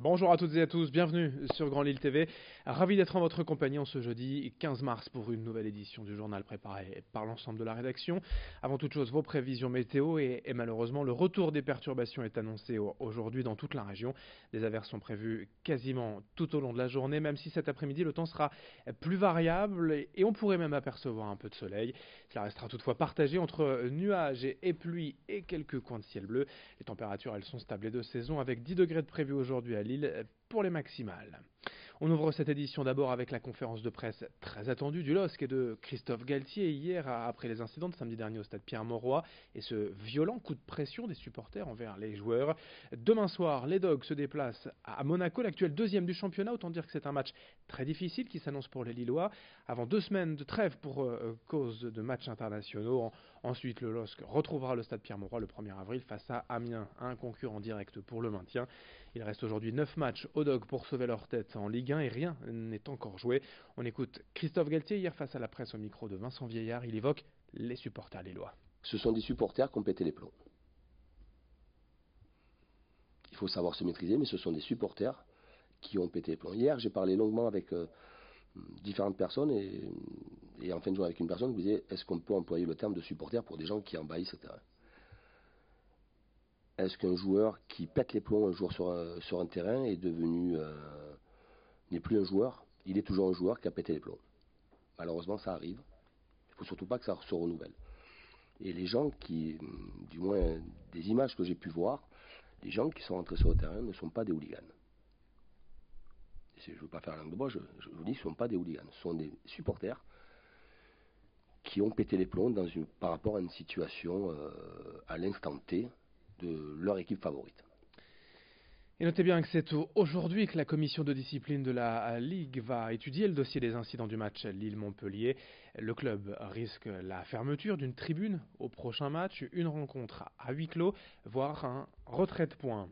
Bonjour à toutes et à tous, bienvenue sur Grand Lille TV. Ravi d'être en votre compagnie en ce jeudi 15 mars pour une nouvelle édition du journal préparé par l'ensemble de la rédaction. Avant toute chose, vos prévisions météo et malheureusement le retour des perturbations est annoncé aujourd'hui dans toute la région. Des averses sont prévues quasiment tout au long de la journée, même si cet après-midi le temps sera plus variable et on pourrait même apercevoir un peu de soleil. Cela restera toutefois partagé entre nuages et pluie et quelques coins de ciel bleu. Les températures elles sont stables et de saison avec 10 degrés de prévu aujourd'hui à Lille pour les maximales. On ouvre cette édition d'abord avec la conférence de presse très attendue du LOSC et de Christophe Galtier hier après les incidents de samedi dernier au stade Pierre-Mauroy et ce violent coup de pression des supporters envers les joueurs. Demain soir, les Dogs se déplacent à Monaco, l'actuel deuxième du championnat. Autant dire que c'est un match très difficile qui s'annonce pour les Lillois. Avant 2 semaines de trêve pour cause de matchs internationaux. Ensuite, le LOSC retrouvera le stade Pierre-Mauroy le 1er avril face à Amiens, un concurrent direct pour le maintien. Il reste aujourd'hui 9 matchs aux Dogs pour sauver leur tête en Ligue 1 et rien n'est encore joué. On écoute Christophe Galtier hier face à la presse au micro de Vincent Vieillard. Il évoque les supporters lillois. Ce sont des supporters qui ont pété les plombs. Il faut savoir se maîtriser, mais ce sont des supporters qui ont pété les plombs. Hier, j'ai parlé longuement avec différentes personnes et en fin de journée avec une personne qui me disait est-ce qu'on peut employer le terme de supporter pour des gens qui envahissent le terrain? Est-ce qu'un joueur qui pète les plombs un jour sur un terrain est devenu n'est plus un joueur? Il est toujours un joueur qui a pété les plombs. Malheureusement, ça arrive. Il ne faut surtout pas que ça se renouvelle. Et les gens qui, du moins des images que j'ai pu voir, les gens qui sont rentrés sur le terrain ne sont pas des hooligans. Je ne veux pas faire la langue de bois, je vous dis, ce ne sont pas des hooligans. Ce sont des supporters qui ont pété les plombs par rapport à une situation à l'instant T de leur équipe favorite. Et notez bien que c'est aujourd'hui que la commission de discipline de la Ligue va étudier le dossier des incidents du match Lille-Montpellier. Le club risque la fermeture d'une tribune au prochain match, une rencontre à huis clos, voire un retrait de points.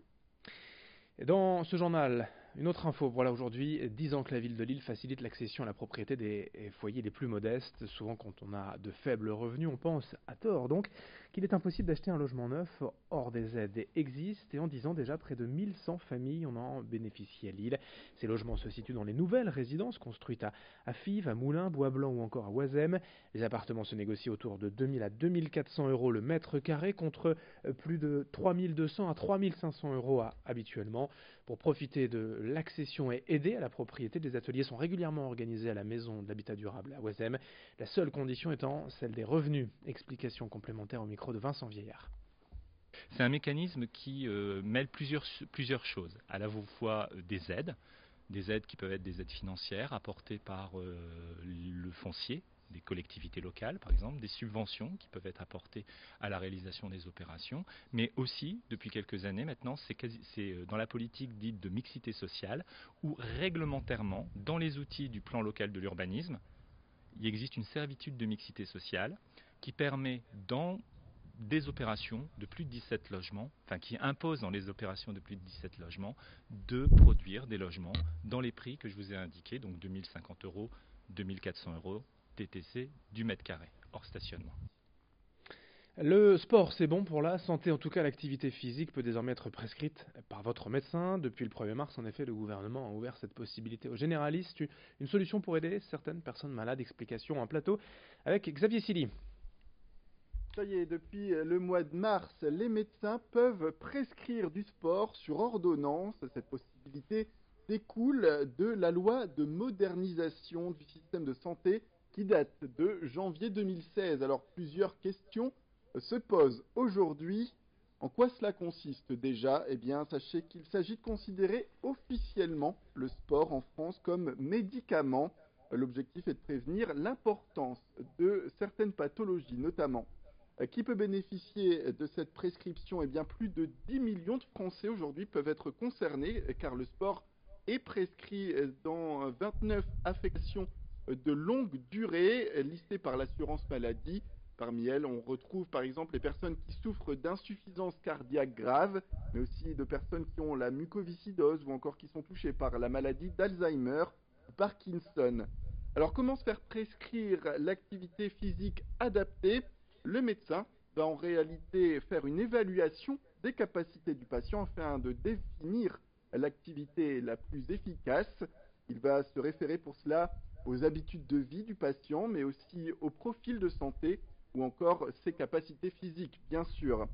Et dans ce journal, une autre info, voilà aujourd'hui 10 ans que la ville de Lille facilite l'accession à la propriété des foyers les plus modestes. Souvent quand on a de faibles revenus, on pense, à tort donc, qu'il est impossible d'acheter un logement neuf. Or des aides existent et en 10 ans déjà près de 1100 familles en ont bénéficié à Lille. Ces logements se situent dans les nouvelles résidences construites à Fives, à Moulins, Bois-Blanc ou encore à Oisem. Les appartements se négocient autour de 2000 à 2400 euros le mètre carré contre plus de 3200 à 3500 euros habituellement. Pour profiter de l'accession et aider à la propriété, des ateliers sont régulièrement organisés à la maison de l'habitat durable à Oisem, la seule condition étant celle des revenus. Explication complémentaire au micro de Vincent Vieillard. C'est un mécanisme qui mêle plusieurs choses, à la fois des aides qui peuvent être des aides financières apportées par le foncier, des collectivités locales par exemple, des subventions qui peuvent être apportées à la réalisation des opérations, mais aussi, depuis quelques années maintenant, c'est dans la politique dite de mixité sociale, où réglementairement, dans les outils du plan local de l'urbanisme, il existe une servitude de mixité sociale qui permet dans des opérations de plus de 17 logements, enfin qui impose dans les opérations de plus de 17 logements, de produire des logements dans les prix que je vous ai indiqués, donc 2050 euros, 2400 euros, TTC du mètre carré, hors stationnement. Le sport, c'est bon pour la santé. En tout cas, l'activité physique peut désormais être prescrite par votre médecin. Depuis le 1er mars, en effet, le gouvernement a ouvert cette possibilité aux généralistes. Une solution pour aider certaines personnes malades. Explication en plateau avec Xavier Silly. Ça y est, depuis le mois de mars, les médecins peuvent prescrire du sport sur ordonnance. Cette possibilité découle de la loi de modernisation du système de santé qui date de janvier 2016. Alors plusieurs questions se posent aujourd'hui. En quoi cela consiste déjà? Eh bien, sachez qu'il s'agit de considérer officiellement le sport en France comme médicament. L'objectif est de prévenir l'importance de certaines pathologies, notamment. Qui peut bénéficier de cette prescription? Eh bien, plus de 10 millions de Français aujourd'hui peuvent être concernés car le sport est prescrit dans 29 affections de longue durée listées par l'assurance maladie. Parmi elles, on retrouve par exemple les personnes qui souffrent d'insuffisance cardiaque grave, mais aussi de personnes qui ont la mucoviscidose ou encore qui sont touchées par la maladie d'Alzheimer ou Parkinson. Alors, comment se faire prescrire l'activité physique adaptée? Le médecin va en réalité faire une évaluation des capacités du patient afin de définir l'activité la plus efficace. Il va se référer pour cela aux habitudes de vie du patient, mais aussi au profil de santé ou encore ses capacités physiques, bien sûr.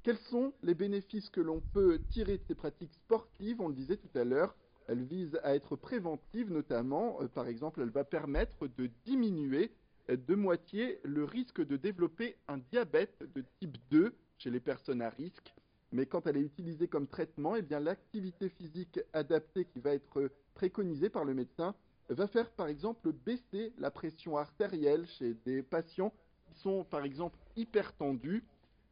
Quels sont les bénéfices que l'on peut tirer de ces pratiques sportives? On le disait tout à l'heure, elles visent à être préventives notamment. Par exemple, elle va permettre de diminuer de moitié le risque de développer un diabète de type 2 chez les personnes à risque. Mais quand elle est utilisée comme traitement, eh bien, l'activité physique adaptée qui va être préconisée par le médecin va faire par exemple baisser la pression artérielle chez des patients qui sont par exemple hypertendus.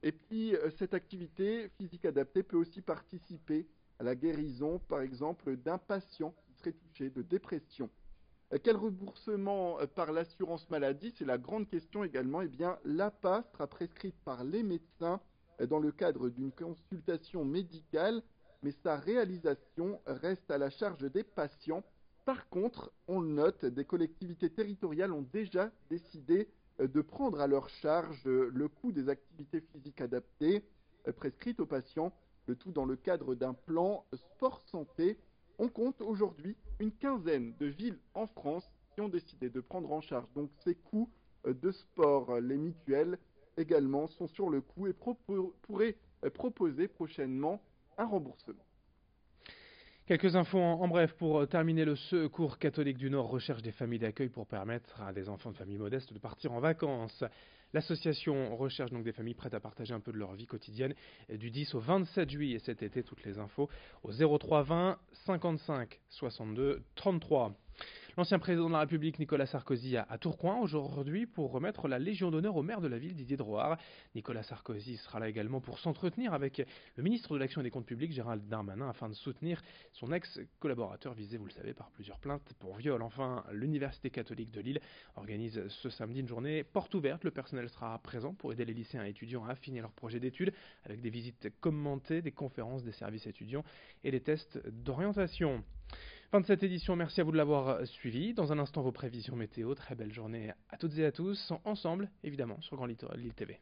Et puis cette activité physique adaptée peut aussi participer à la guérison par exemple d'un patient qui serait touché de dépression. Quel remboursement par l'assurance maladie? C'est la grande question également. Eh bien, l'APA sera prescrite par les médecins dans le cadre d'une consultation médicale, mais sa réalisation reste à la charge des patients. Par contre, on le note, des collectivités territoriales ont déjà décidé de prendre à leur charge le coût des activités physiques adaptées prescrites aux patients, le tout dans le cadre d'un plan sport santé. On compte aujourd'hui une quinzaine de villes en France qui ont décidé de prendre en charge donc ces coûts de sport. Les mutuelles également sont sur le coup et pourraient proposer prochainement un remboursement. Quelques infos en bref pour terminer. Le Secours catholique du Nord recherche des familles d'accueil pour permettre à des enfants de familles modestes de partir en vacances. L'association recherche donc des familles prêtes à partager un peu de leur vie quotidienne du 10 au 27 juillet cet été. Toutes les infos au 03 20 55 62 33. L'ancien président de la République, Nicolas Sarkozy, à Tourcoing aujourd'hui pour remettre la Légion d'honneur au maire de la ville, Didier Drouhard. Nicolas Sarkozy sera là également pour s'entretenir avec le ministre de l'Action et des Comptes Publics, Gérald Darmanin, afin de soutenir son ex-collaborateur visé, vous le savez, par plusieurs plaintes pour viol. Enfin, l'Université catholique de Lille organise ce samedi une journée porte ouverte. Le personnel sera présent pour aider les lycéens et étudiants à affiner leur projet d'études avec des visites commentées, des conférences des services étudiants et des tests d'orientation. Fin de cette édition, merci à vous de l'avoir suivi. Dans un instant, vos prévisions météo. Très belle journée à toutes et à tous, ensemble, évidemment, sur Grand Lille TV.